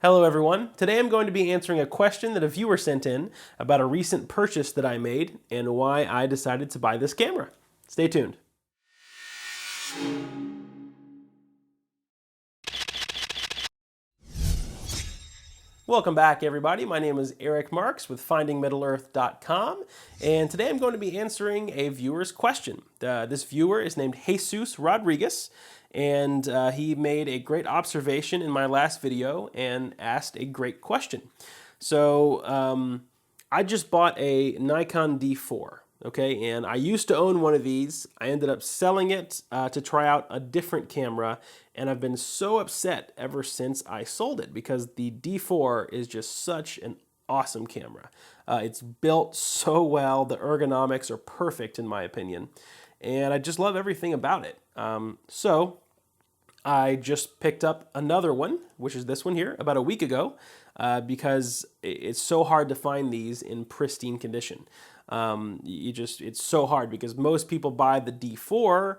Hello everyone. Today I'm going to be answering a question that a viewer sent in about a recent purchase that I made and why I decided to buy this camera. Stay tuned. Welcome back everybody. My name is Eric Marks with FindingMiddleEarth.com, and today I'm going to be answering a viewer's question. This viewer is named Jesus Rodriguez, and he made a great observation in my last video and asked a great question. So I just bought a Nikon D4, okay, and I used to own one of these. I ended up selling it to try out a different camera, and I've been so upset ever since I sold it because the D4 is just such an awesome camera. It's built so well, the ergonomics are perfect in my opinion, and I just love everything about it. So I just picked up another one, which is this one here, about a week ago, because it's so hard to find these in pristine condition. It's so hard because most people buy the D4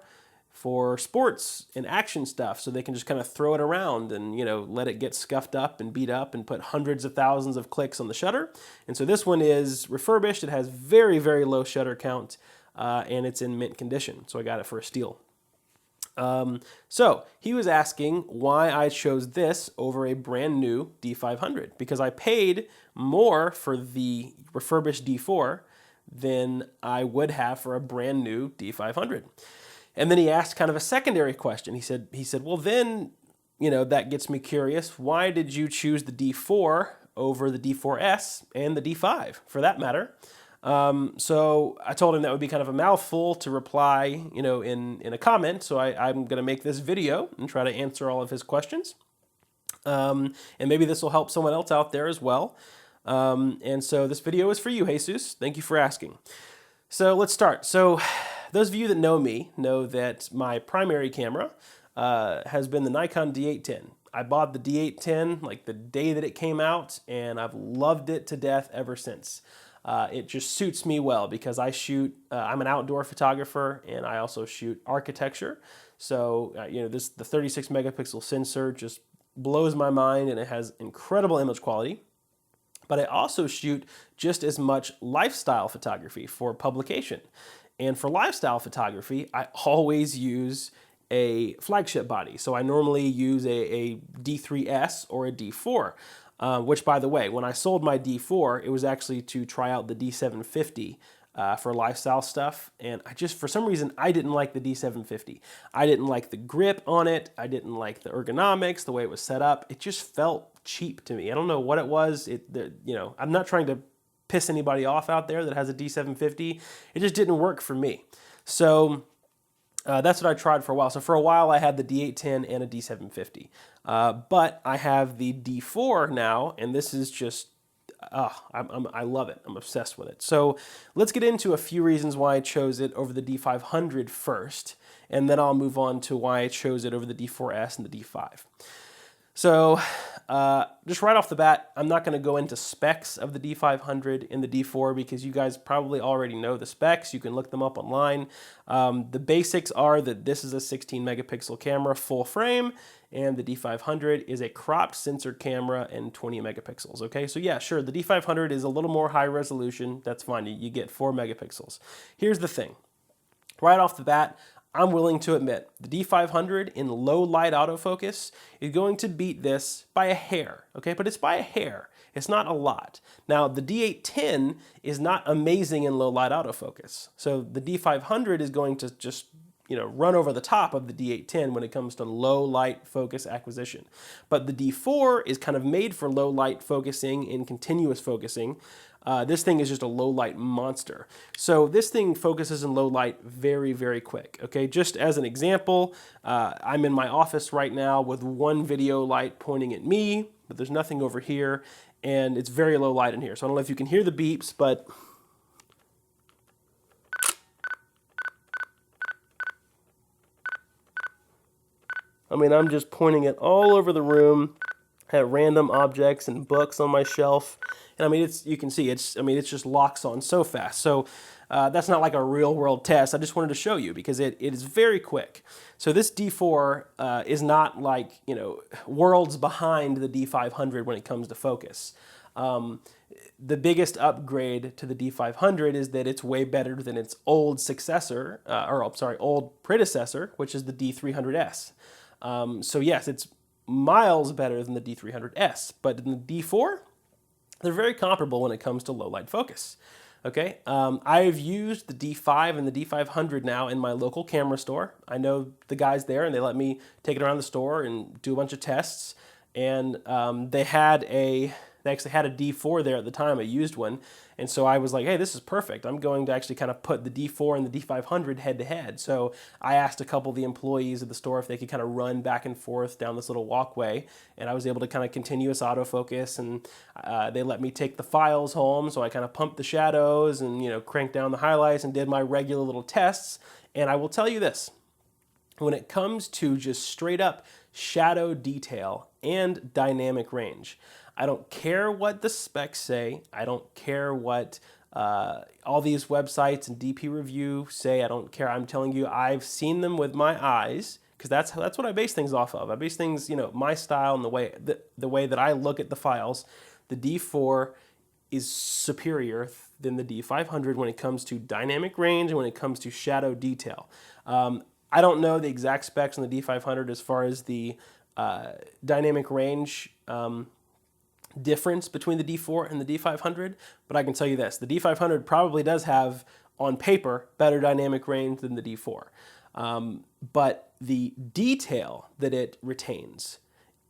for sports and action stuff, so they can just kind of throw it around and, you know, let it get scuffed up and beat up and put hundreds of thousands of clicks on the shutter. And so this one is refurbished. It has very, very low shutter count, and it's in mint condition. So I got it for a steal. So he was asking why I chose this over a brand new D500, because I paid more for the refurbished D4 than I would have for a brand new D500. And then he asked kind of a secondary question. He said, well then, you know, that gets me curious. Why did you choose the D4 over the D4s and the D5 for that matter? So I told him that would be kind of a mouthful to reply, you know, in a comment. So I'm going to make this video and try to answer all of his questions. And maybe this will help someone else out there as well. And so this video is for you, Jesus. Thank you for asking. So let's start. So those of you that know me know that my primary camera has been the Nikon D810. I bought the D810 like the day that it came out, and I've loved it to death ever since. It just suits me well because I shoot, I'm an outdoor photographer and I also shoot architecture. So, you know, the 36 megapixel sensor just blows my mind and it has incredible image quality. But I also shoot just as much lifestyle photography for publication. And for lifestyle photography, I always use a flagship body. So I normally use a D3s or a D4. Which, by the way, when I sold my D4, it was actually to try out the D750 for lifestyle stuff. And for some reason, I didn't like the D750. I didn't like the grip on it. I didn't like the ergonomics, the way it was set up. It just felt cheap to me. I don't know what it was. You know, I'm not trying to piss anybody off out there that has a D750. It just didn't work for me. So that's what I tried for a while. So for a while I had the D810 and a D750. But I have the D4 now, and this is just, I love it. I'm obsessed with it. So let's get into a few reasons why I chose it over the D500 first, and then I'll move on to why I chose it over the D4s and the D5. So just right off the bat, I'm not going to go into specs of the D500 and the D4 because you guys probably already know the specs. You can look them up online. The basics are that this is a 16 megapixel camera full frame, and the D500 is a cropped sensor camera and 20 megapixels. Okay, so yeah, sure, the D500 is a little more high resolution. That's fine. You get 4 megapixels. Here's the thing. Right off the bat, I'm willing to admit the D500 in low light autofocus is going to beat this by a hair, okay? But it's by a hair. It's not a lot. Now, the D810 is not amazing in low light autofocus. So the D500 is going to just, you know, run over the top of the D810 when it comes to low light focus acquisition. But the D4 is kind of made for low light focusing and continuous focusing. This thing is just a low light monster. So this thing focuses in low light very, very quick. Okay, just as an example, I'm in my office right now with one video light pointing at me, but there's nothing over here, and it's very low light in here. So I don't know if you can hear the beeps, but I mean, I'm just pointing it all over the room at random objects and books on my shelf. And I mean, you can see, it just locks on so fast. So that's not like a real world test. I just wanted to show you because it is very quick. So this D4 is not like, you know, worlds behind the D500 when it comes to focus. The biggest upgrade to the D500 is that it's way better than its old successor, old predecessor, which is the D300s. So yes, it's miles better than the D300s, but in the D4, they're very comparable when it comes to low light focus. Okay, I've used the D5 and the D500 now in my local camera store. I know the guys there, and they let me take it around the store and do a bunch of tests. And they actually had a D4 there at the time, a used one. And so I was like, hey, this is perfect. I'm going to actually kind of put the D4 and the D500 head to head. So I asked a couple of the employees of the store if they could kind of run back and forth down this little walkway. And I was able to kind of continuous autofocus, and they let me take the files home. So I kind of pumped the shadows and, you know, cranked down the highlights and did my regular little tests. And I will tell you this, when it comes to just straight up shadow detail and dynamic range, I don't care what the specs say. I don't care what all these websites and DP Review say. I don't care. I'm telling you, I've seen them with my eyes, because that's what I base things off of. I base things, you know, my style and the way that I look at the files. The D4 is superior than the D500 when it comes to dynamic range and when it comes to shadow detail. I don't know the exact specs on the D500 as far as the dynamic range difference between the D4 and the D500, but I can tell you this, the D500 probably does have, on paper, better dynamic range than the D4. But the detail that it retains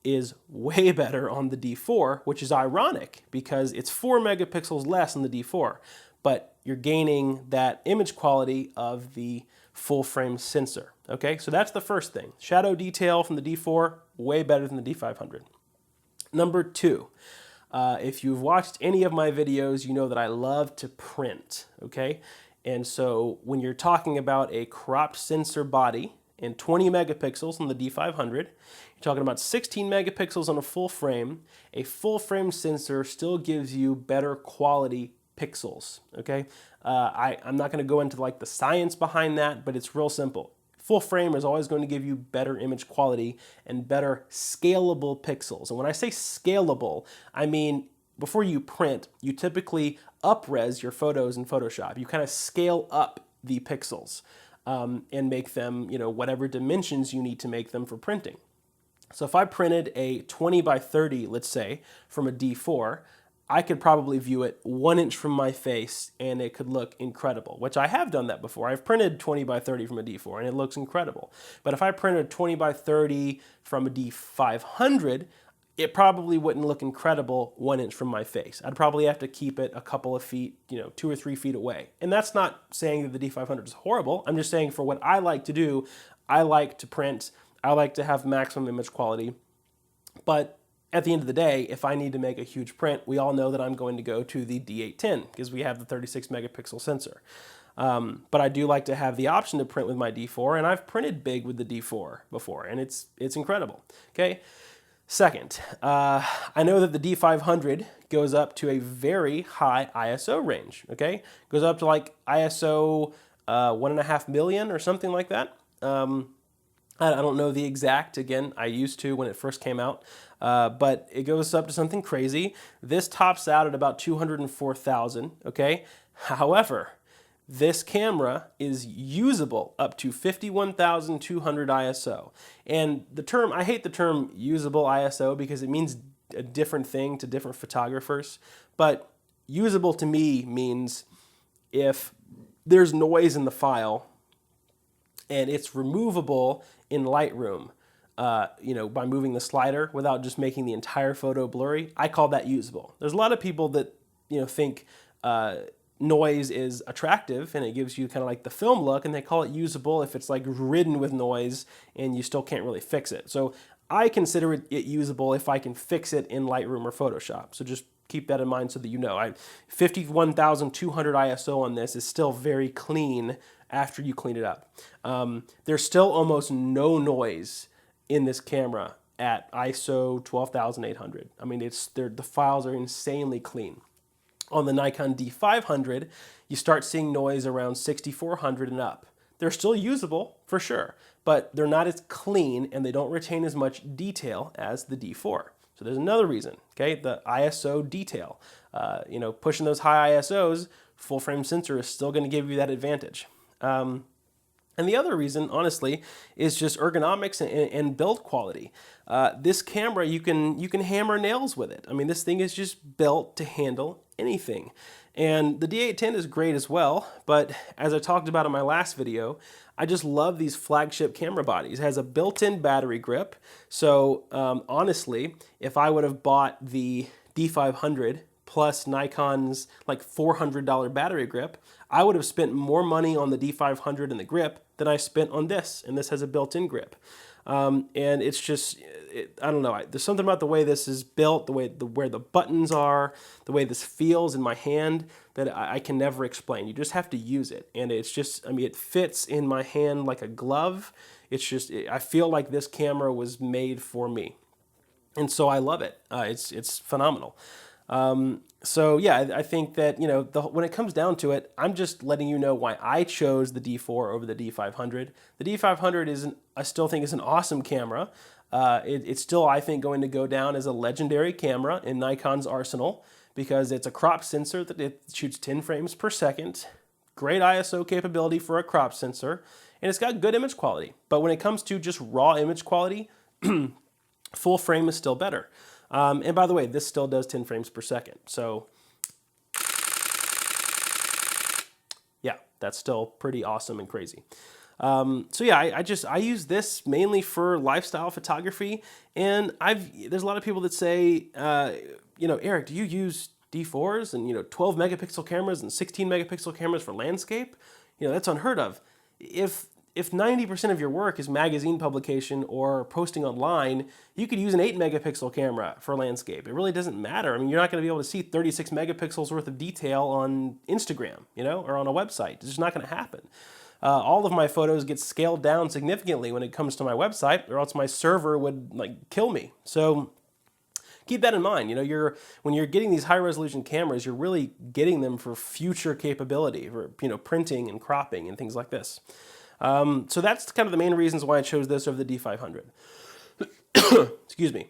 is way better on the D4, which is ironic because it's 4 megapixels less than the D4, but you're gaining that image quality of the full frame sensor. Okay, so that's the first thing. Shadow detail from the D4, way better than the D500. Number two, if you've watched any of my videos, you know that I love to print, okay? And so when you're talking about a cropped sensor body in 20 megapixels on the D500, you're talking about 16 megapixels on a full frame sensor still gives you better quality pixels, okay? I'm not gonna go into like the science behind that, but it's real simple. Full frame is always going to give you better image quality and better scalable pixels. And when I say scalable, I mean before you print, you typically up-res your photos in Photoshop. You kind of scale up the pixels and make them, you know, whatever dimensions you need to make them for printing. So if I printed a 20 by 30, let's say, from a D4, I could probably view it 1 inch from my face and it could look incredible, which I have done that before. I've printed 20 by 30 from a D4 and it looks incredible. But if I printed 20 by 30 from a D500, it probably wouldn't look incredible 1 inch from my face. I'd probably have to keep it a couple of feet, you know, 2 or 3 feet away. And that's not saying that the D500 is horrible. I'm just saying for what I like to do, I like to print, I like to have maximum image quality. But at the end of the day, if I need to make a huge print, we all know that I'm going to go to the D810 because we have the 36 megapixel sensor. But I do like to have the option to print with my D4, and I've printed big with the D4 before, and it's incredible. Okay. Second, I know that the D500 goes up to a very high ISO range. Okay, goes up to like ISO 1.5 million or something like that. I don't know the exact, again, I used to when it first came out, but it goes up to something crazy. This tops out at about 204,000, okay? However, this camera is usable up to 51,200 ISO. And the term, I hate the term usable ISO because it means a different thing to different photographers, but usable to me means if there's noise in the file and it's removable in Lightroom, you know, by moving the slider without just making the entire photo blurry, I call that usable. There's a lot of people that, you know, think noise is attractive and it gives you kind of like the film look, and they call it usable if it's like ridden with noise and you still can't really fix it. So I consider it usable if I can fix it in Lightroom or Photoshop. So just keep that in mind so that you know. 51,200 ISO on this is still very clean after you clean it up. There's still almost no noise in this camera at ISO 12,800. I mean, the files are insanely clean. On the Nikon D500, you start seeing noise around 6400 and up. They're still usable, for sure, but they're not as clean and they don't retain as much detail as the D4. So there's another reason, okay? The ISO detail. Pushing those high ISOs, full frame sensor is still going to give you that advantage. And the other reason, honestly, is just ergonomics and build quality. This camera, you can hammer nails with it. I mean, this thing is just built to handle anything. And the D810 is great as well, but as I talked about in my last video, I just love these flagship camera bodies. It has a built-in battery grip, so honestly, if I would have bought the D500 plus Nikon's like $400 battery grip, I would have spent more money on the D500 and the grip than I spent on this, and this has a built-in grip. And it's just, I don't know, there's something about the way this is built, where the buttons are, the way this feels in my hand that I can never explain. You just have to use it, and it's just, I mean, it fits in my hand like a glove. It's just, I feel like this camera was made for me, and so I love it. It's phenomenal. So yeah, I think that, when it comes down to it, I'm just letting you know why I chose the D4 over the D500. The D500 I still think is an awesome camera. It's still, I think, going to go down as a legendary camera in Nikon's arsenal because it's a crop sensor that it shoots 10 frames per second, great ISO capability for a crop sensor, and it's got good image quality. But when it comes to just raw image quality, full frame is still better. And by the way, this still does 10 frames per second. So yeah, that's still pretty awesome and crazy. So yeah, I use this mainly for lifestyle photography. And there's a lot of people that say, Eric, do you use D4s and, 12 megapixel cameras and 16 megapixel cameras for landscape? That's unheard of. If 90% of your work is magazine publication or posting online, you could use an 8 megapixel camera for landscape. It really doesn't matter. I mean, you're not going to be able to see 36 megapixels worth of detail on Instagram, or on a website. It's just not going to happen. All of my photos get scaled down significantly when it comes to my website, or else my server would kill me. So keep that in mind. When you're getting these high resolution cameras, you're really getting them for future capability, for printing and cropping and things like this. So that's kind of the main reasons why I chose this over the D500. Excuse me.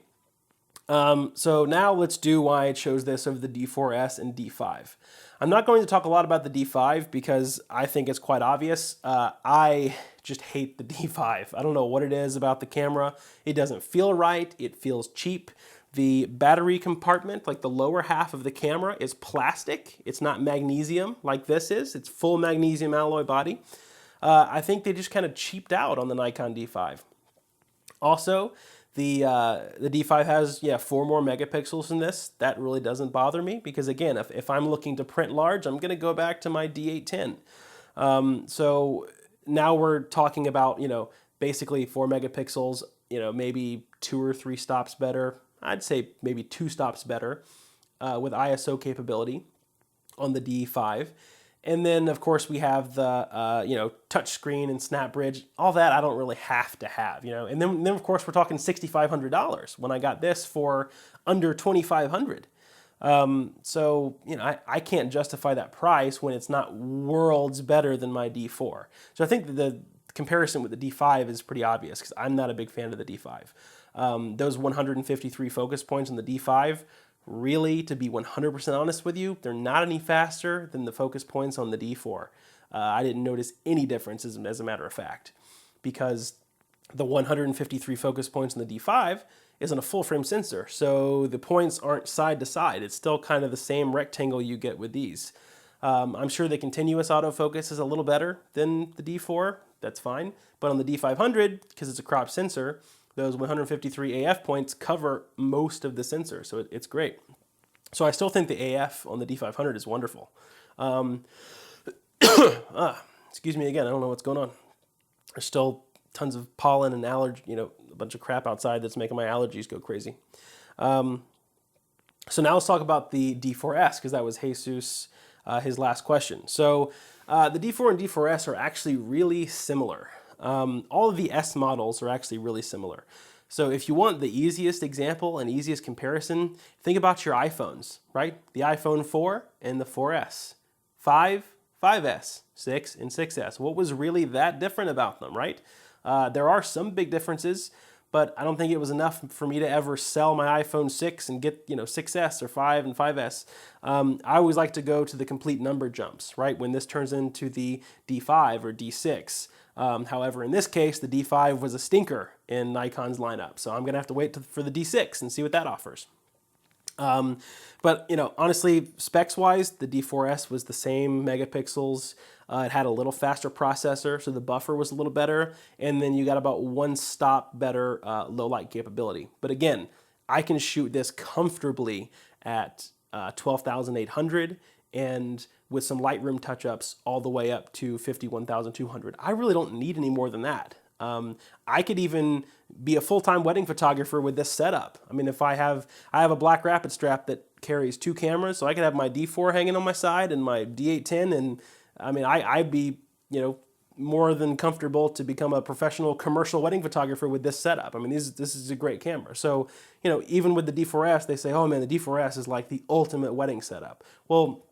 So now let's do why I chose this over the D4s and D5. I'm not going to talk a lot about the D5 because I think it's quite obvious. I just hate the D5. I don't know what it is about the camera. It doesn't feel right. It feels cheap. The battery compartment, like the lower half of the camera, is plastic. It's not magnesium like this is. It's full magnesium alloy body. I think they just kind of cheaped out on the Nikon D5. Also, the D5 has, 4 more megapixels than this. That really doesn't bother me because, again, if I'm looking to print large, I'm going to go back to my D810. So now we're talking about, basically 4 megapixels, maybe 2 or 3 stops better. I'd say maybe 2 stops better with ISO capability on the D5. And then, of course, we have the, touch screen and snap bridge. All that I don't really have to have, And then, of course, we're talking $6,500 when I got this for under $2,500. So, I can't justify that price when it's not worlds better than my D4. So I think the comparison with the D5 is pretty obvious because I'm not a big fan of the D5. Those 153 focus points on the D5, really, to be 100% honest with you, they're not any faster than the focus points on the D4. I didn't notice any difference as a matter of fact, because the 153 focus points on the D5 isn't a full frame sensor, so the points aren't side to side. It's still kind of the same rectangle you get with these. I'm sure the continuous autofocus is a little better than the D4. That's fine. But on the D500, because it's a crop sensor, those 153 AF points cover most of the sensor, so it's great. So I still think the AF on the D500 is wonderful. Excuse me again, I don't know what's going on. There's still tons of pollen and allergy, a bunch of crap outside that's making my allergies go crazy. So now let's talk about the D4s, because that was Jesus, his last question. So the D4 and D4s are actually really similar. All of the S models are actually really similar. So if you want the easiest example and easiest comparison, think about your iPhones, right? The iPhone 4 and the 4S, 5, 5S, 6, and 6S. What was really that different about them, right? There are some big differences, but I don't think it was enough for me to ever sell my iPhone 6 and get 6S or 5 and 5S. I always like to go to the complete number jumps, right? When this turns into the D5 or D6. However, in this case, the D5 was a stinker in Nikon's lineup, so I'm gonna have to wait for the D6 and see what that offers. But honestly, specs-wise, the D4s was the same megapixels. It had a little faster processor, so the buffer was a little better, and then you got about one stop better low light capability. But again, I can shoot this comfortably at 12,800 and with some Lightroom touch-ups all the way up to 51,200. I really don't need any more than that. I could even be a full-time wedding photographer with this setup. I mean, if I have a black rapid strap that carries 2 cameras, so I could have my D4 hanging on my side and my D810, and I mean, I'd be, more than comfortable to become a professional commercial wedding photographer with this setup. I mean, this is a great camera. So, even with the D4s, they say, oh man, the D4s is like the ultimate wedding setup. Well,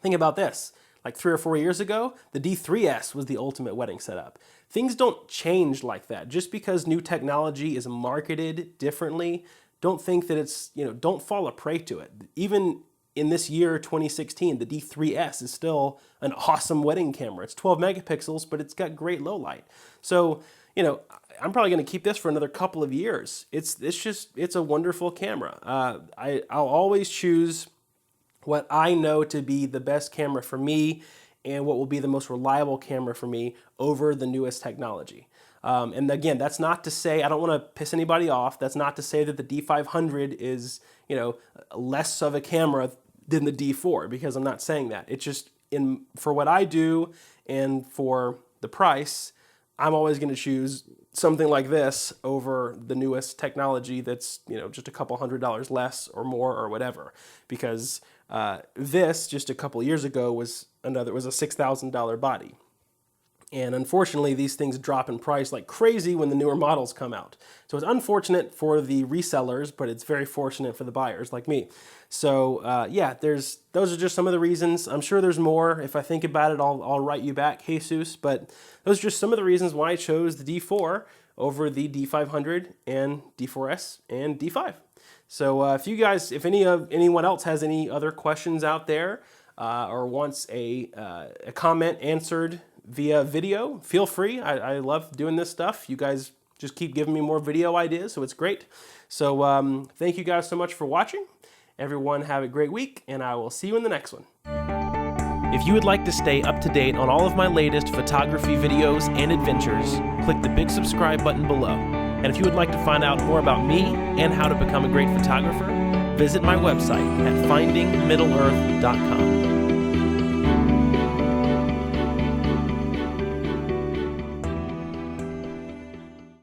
think about this. Like 3 or 4 years ago, the D3s was the ultimate wedding setup. Things don't change like that. Just because new technology is marketed differently, don't think that it's, don't fall a prey to it. Even in this year, 2016, the D3s is still an awesome wedding camera. It's 12 megapixels, but it's got great low light. So, I'm probably going to keep this for another couple of years. It's a wonderful camera. I'll always choose what I know to be the best camera for me and what will be the most reliable camera for me over the newest technology. And again, that's not to say, I don't want to piss anybody off, that's not to say that the D500 is, less of a camera than the D4, because I'm not saying that. It's just, for what I do and for the price, I'm always going to choose something like this over the newest technology that's, just a couple $100 less or more or whatever. Because this, just a couple years ago, was a $6,000 body. And unfortunately, these things drop in price like crazy when the newer models come out. So it's unfortunate for the resellers, but it's very fortunate for the buyers like me. So yeah, those are just some of the reasons. I'm sure there's more. If I think about it, I'll write you back, Jesus. But those are just some of the reasons why I chose the D4 over the D500 and D4s and D5. So if anyone else has any other questions out there or wants a comment answered via video, feel free. I love doing this stuff. You guys just keep giving me more video ideas, so it's great. So thank you guys so much for watching. Everyone have a great week, and I will see you in the next one. If you would like to stay up to date on all of my latest photography videos and adventures, click the big subscribe button below. And if you would like to find out more about me and how to become a great photographer, visit my website at findingmiddleearth.com.